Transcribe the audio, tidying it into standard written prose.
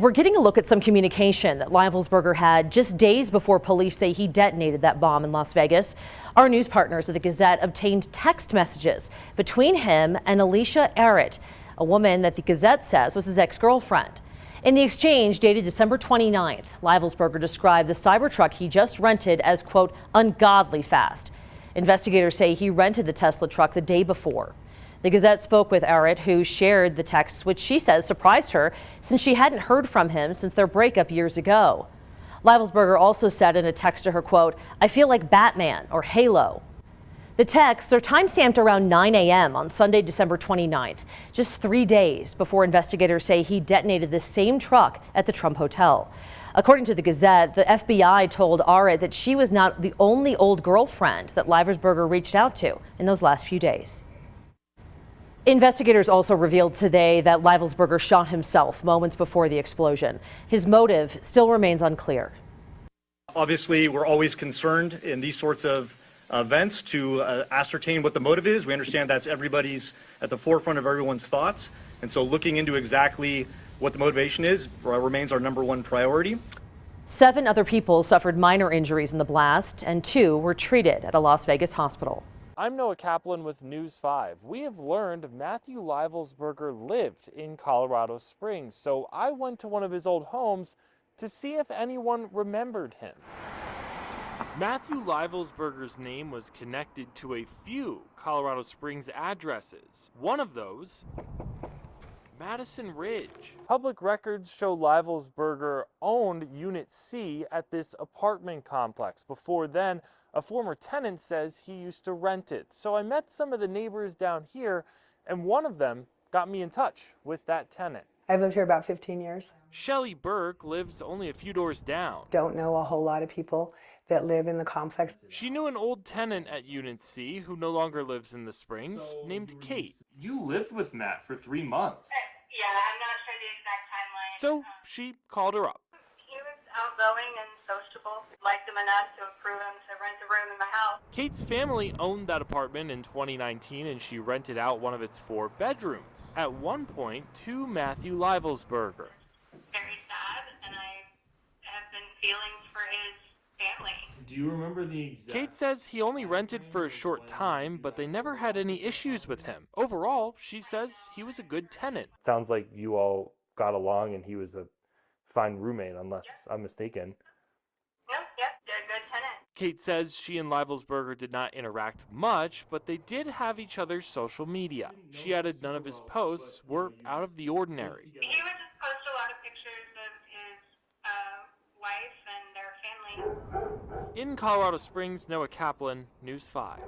we're getting a look at some communication that Livelsberger had just days before police say he detonated that bomb in Las Vegas. Our news partners at the Gazette obtained text messages between him and Alicia Arrett, a woman that the Gazette says was his ex-girlfriend. In the exchange dated December 29th, Livelsberger described the Cybertruck he just rented as, quote, ungodly fast. Investigators say he rented the Tesla truck the day before. The Gazette spoke with Arrett, who shared the texts, which she says surprised her since she hadn't heard from him since their breakup years ago. Livelsberger also said in a text to her, quote, I feel like Batman or Halo. The texts are timestamped around 9 a.m. on Sunday, December 29th, just 3 days before investigators say he detonated the same truck at the Trump Hotel. According to the Gazette, the FBI told Arrett that she was not the only old girlfriend that Livelsberger reached out to in those last few days. Investigators also revealed today that Livelsberger shot himself moments before the explosion. His motive still remains unclear. Obviously, we're always concerned in these sorts of events to ascertain what the motive is. We understand that's everybody's at the forefront of everyone's thoughts. And so looking into exactly what the motivation is remains our #1 priority. 7 other people suffered minor injuries in the blast, and 2 were treated at a Las Vegas hospital. I'm Noah Kaplan with News 5. We have learned Matthew Livelsberger lived in Colorado Springs, so I went to one of his old homes to see if anyone remembered him. Matthew Livelsberger's name was connected to a few Colorado Springs addresses. One of those, Madison Ridge. Public records show Livelsberger owned Unit C at this apartment complex. Before then, a former tenant says he used to rent it. So I met some of the neighbors down here, and one of them got me in touch with that tenant. I've lived here about 15 years. Shelly Burke lives only a few doors down. Don't know a whole lot of people that live in the complex. She knew an old tenant at Unit C who no longer lives in the Springs, named Kate. You lived with Matt for 3 months. Yeah, I'm not sure the exact timeline. So she called her up. He was outgoing and sociable. Liked him enough to approve him to rent a room in my house. Kate's family owned that apartment in 2019 and she rented out one of its 4 bedrooms, at one point to Matthew Livelsberger. Very sad, and I have been feelings for his family. Do you remember the exact... Kate says he only rented for a short time, but they never had any issues with him. Overall, she says he was a good tenant. Sounds like you all got along and he was a fine roommate, unless I'm mistaken. Yep, they're a good tenant. Kate says she and Livelsberger did not interact much, but they did have each other's social media. She added none of his posts were out of the ordinary. He would just post a lot of pictures of his wife and their family. In Colorado Springs, Noah Kaplan, News 5.